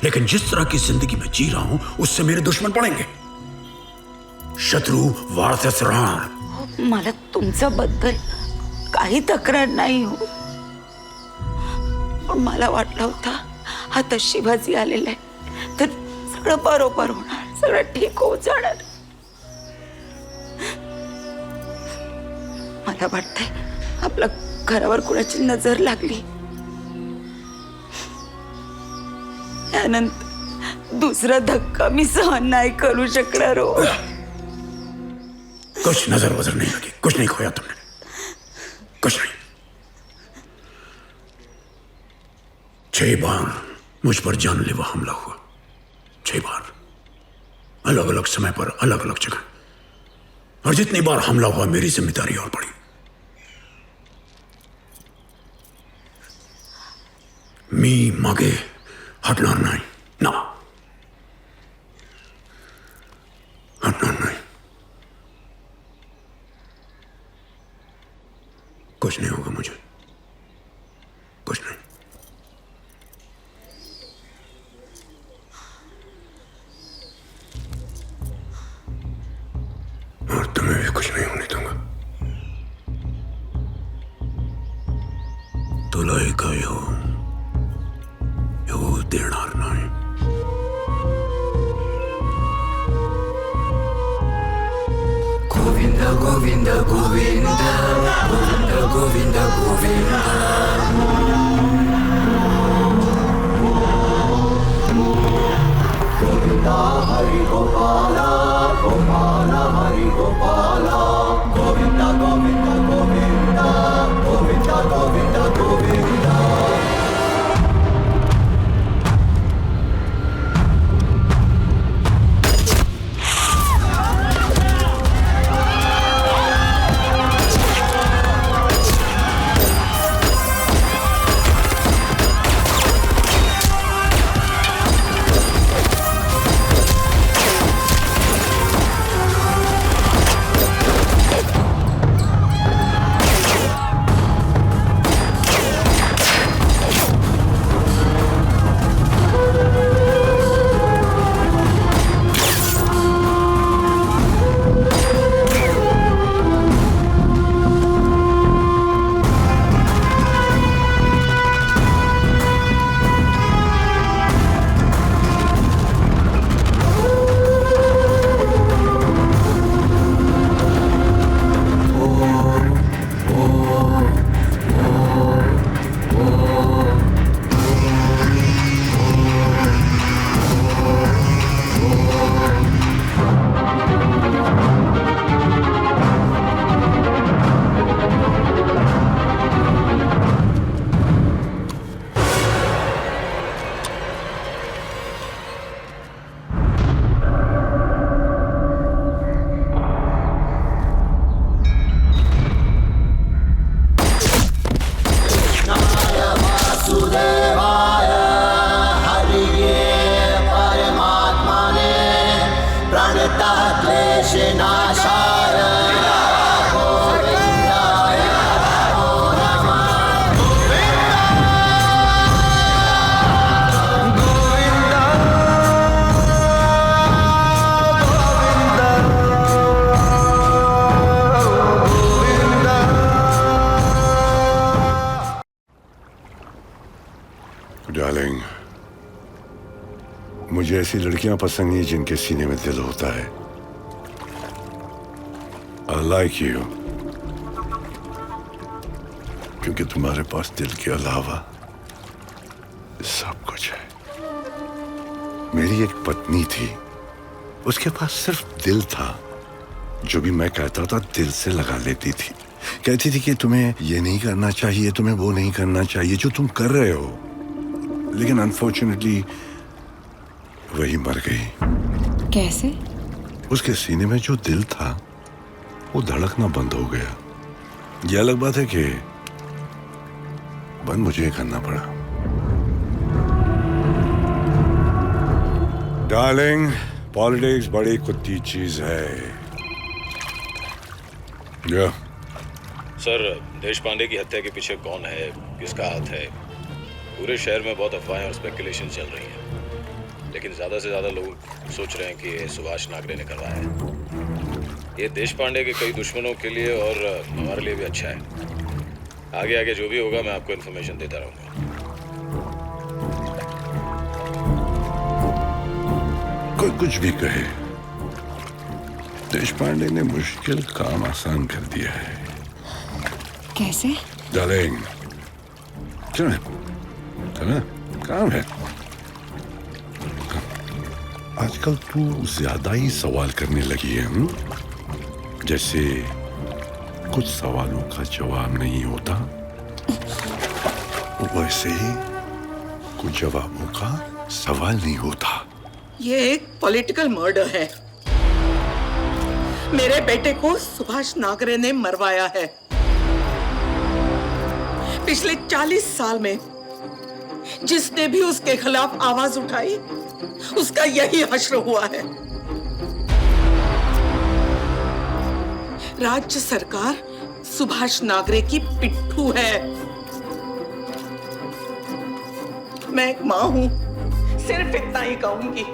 लेकिन जिस तरह की जिंदगी में जी रहा हूं उससे मेरे दुश्मन पड़ेंगे. शत्रू वारथ्यास राहणार. मला तुमच्याबद्दल काही तक्रार नाही हो, पण मला वाटलं होतं आता शिवाजी आलेला आहे तर सगळं बरोबर होणार, सगळं ठीक होत जाणार. मला वाटतंय आपल्या घरावर कुणाची नजर लागली, त्यानंतर दुसरा धक्का मी सहन नाही करू शकणार हो. कुछ नजर वजर नहीं लगी, कुछ नहीं खोया तुमने, कुछ नहीं. 6 बार मुझ पर जानलेवा हमला हुआ, 6 बार, अलग अलग समय पर, अलग अलग जगह. और जितनी बार हमला हुआ मेरी जिम्मेदारी और बढ़ी. मी मागे हटणार नाही ना, हटणार नाही. कुछ नहीं होगा मुझे, कुछ नहीं. और तुम्हें भी कुछ नहीं होने दूंगा. तुला काय हो येऊ देणार नाही. गोविंद गोविंद गोविंद गोविंद गोविंद गोविंद. गोविंद हरि गोपाल गोपाल हरि गोपाल. गोविंद गोविंद गोविंद गोविंद गोविंद गोविंद. डार्लिंग, मुझे ऐसी लड़कियां पसंद नहीं जिनके सीने में दिल होता है. I like you क्योंकि तुम्हारे पास दिल के अलावा सब कुछ है. मेरी एक पत्नी थी, उसके पास सिर्फ दिल था. जो भी मैं कहता था दिल से लगा लेती थी. कहती थी कि तुम्हें ये नहीं करना चाहिए, तुम्हें वो नहीं करना चाहिए जो तुम कर रहे हो. लेकिन अनफॉर्चुनेटली वही मर गई. कैसे? उसके सीने में जो दिल था वो धड़कना बंद हो गया. ये अलग बात है कि बंद मुझे करना पड़ा. डार्लिंग, पॉलिटिक्स बड़ी कुत्ती चीज है. सर, देशपांडे की हत्या के पीछे कौन है, किसका हाथ है? पूरे शहर में बहुत अफवाहें और स्पेकुलेशन चल रही हैं. लेकिन ज्यादा से ज्यादा लोग सोच रहे हैं कि ये सुभाष नागरे ने करवाया है। ये देश पांडे के कई दुश्मनों के लिए और हमारे लिए भी अच्छा है। आगे आगे जो भी होगा मैं आपको इन्फॉर्मेशन देता रहूंगा। कोई कुछ भी कहे, देश पांडे ने मुश्किल काम आसान कर दिया है। कैसे? डार्लिंग, चल काम है। आजकल तू ज्यादा ही सवाल करने लगी है। जैसे कुछ सवालों का जवाब नहीं होता, वैसे ही कुछ जवाबों का सवाल नहीं होता। ये एक पॉलिटिकल मर्डर है। मेरे बेटे को सुभाष नागरे ने मरवाया है। पिछले 40 साल में जिसने भी उसके खिलाफ आवाज उठाई, उसका यही हश्र हुआ है। राज्य सरकार सुभाष नागरे की पिट्ठू है। मैं एक मां हूं, सिर्फ इतना ही कहूंगी।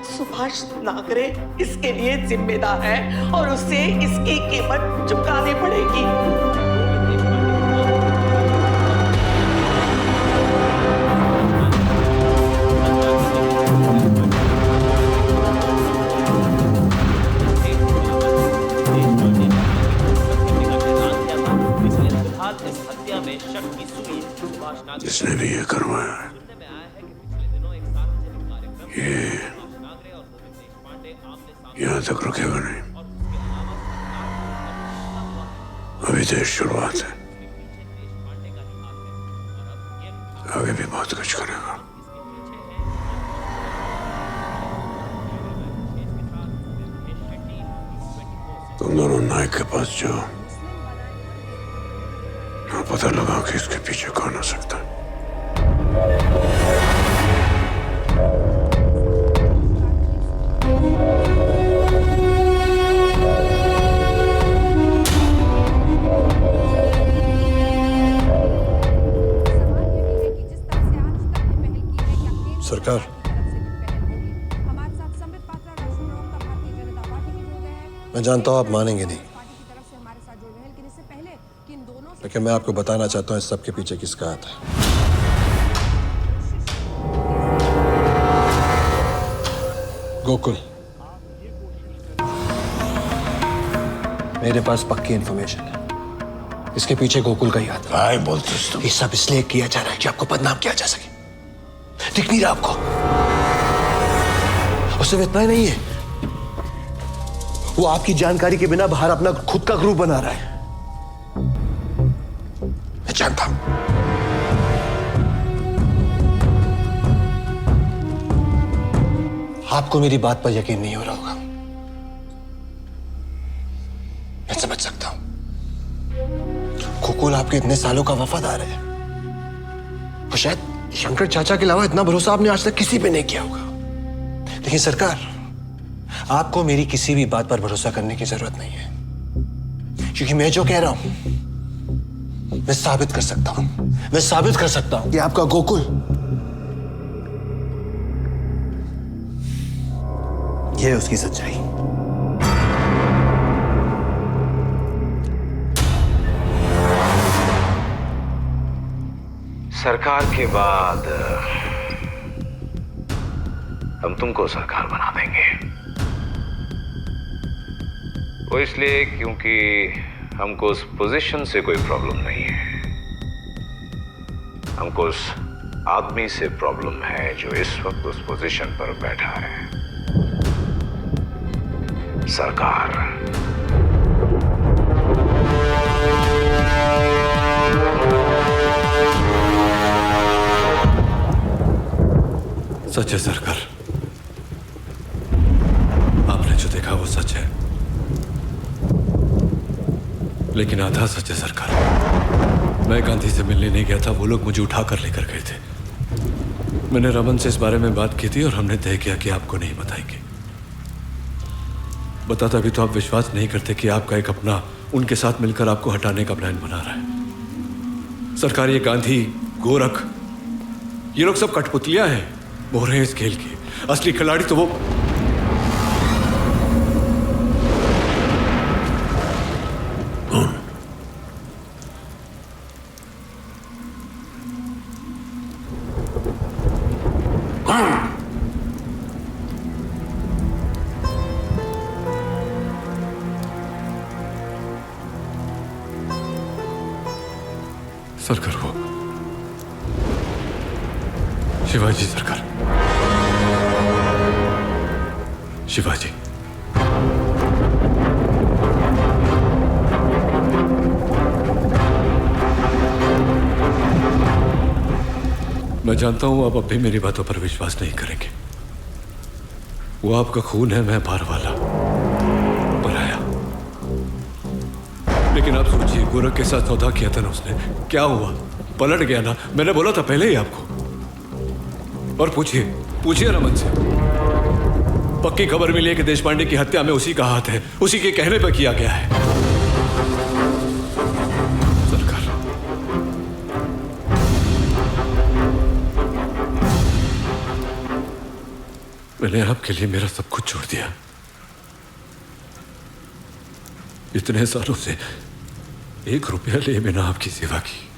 सुभाष नागरे इसके लिए जिम्मेदार है और उसे इसकी कीमत चुकानी पड़ेगी। जिसने भी ये करवाया है, ये यहां तक रुकेगा नहीं। अभी तो शुरुआत है, आगे भी बहुत कुछ करेगा। तुम दोनों नायक के पास जाओ और पता लगा कि इसके पीछे कौन हो सकता है। सरकार, मैं जानता हूं आप मानेंगे नहीं, लेकिन मैं आपको बताना चाहता हूं इस सब के पीछे किसका हाथ है। गोकुल, मेरे पास पक्की इंफॉर्मेशन है। इसके पीछे गोकुल का ही हाथ है। काय बोलते हो तुम? ये सब इसलिए किया जा रहा है कि आपको बदनाम किया जा सके। दिख नहीं रहा आपको? और सिर्फ इतना ही नहीं है, वो आपकी जानकारी के बिना बाहर अपना खुद का ग्रुप बना रहा है। मैं जानता हूं। आपको मेरी बात पर यकीन नहीं हो रहा होगा, मैं समझ सकता हूं। गोकुल आपके इतने सालों का वफादार है, और शायद शंकर चाचा के अलावा इतना भरोसा आपने आज तक किसी पे नहीं किया होगा। लेकिन सरकार, आपको मेरी किसी भी बात पर भरोसा करने की जरूरत नहीं है, क्योंकि मैं जो कह रहा हूं मैं साबित कर सकता हूं। मैं साबित कर सकता हूं कि आपका गोकुल यह है उसकी सच्चाई। सरकार के बाद हम तुमको सरकार बना देंगे। वो इसलिए क्योंकि हमको उस पोजीशन से कोई प्रॉब्लम नहीं है, हमको उस आदमी से प्रॉब्लम है जो इस वक्त उस पोजीशन पर बैठा है। सरकार सच है सरकार, आपने जो देखा वो सच है, लेकिन आधा सच है सरकार। मैं गांधी से मिलने नहीं गया था, वो लोग मुझे उठा कर लेकर गए थे। मैंने रमन से इस बारे में बात की थी और हमने तय किया कि आपको नहीं बताएंगे। बताता भी तो आप विश्वास नहीं करते कि आपका एक अपना उनके साथ मिलकर आपको हटाने का प्लान बना रहा है। सरकार, ये गांधी, गोरख, ये लोग सब कठपुतलियां हैं। वो रहे इस खेल की असली खिलाड़ी तो वो कौन? कौन? सरकार वो शिवाजी सरकार, शिवाजी। मैं जानता हूं आप अब भी मेरी बातों पर विश्वास नहीं करेंगे। वो आपका खून है, मैं बार वाला पराया। लेकिन आप सोचिए, गोरख के साथ सौदा किया था ना उसने, क्या हुआ? पलट गया ना। मैंने बोला था पहले ही आपको। और पूछिए, पूछिए रमन से। पक्की खबर मिली है कि देशपांडे की हत्या में उसी का हाथ है, उसी के कहने पर किया गया है। सरकार, मैंने आपके लिए मेरा सब कुछ छोड़ दिया। इतने सालों से 1 रुपया लिए बिना आपकी सेवा की।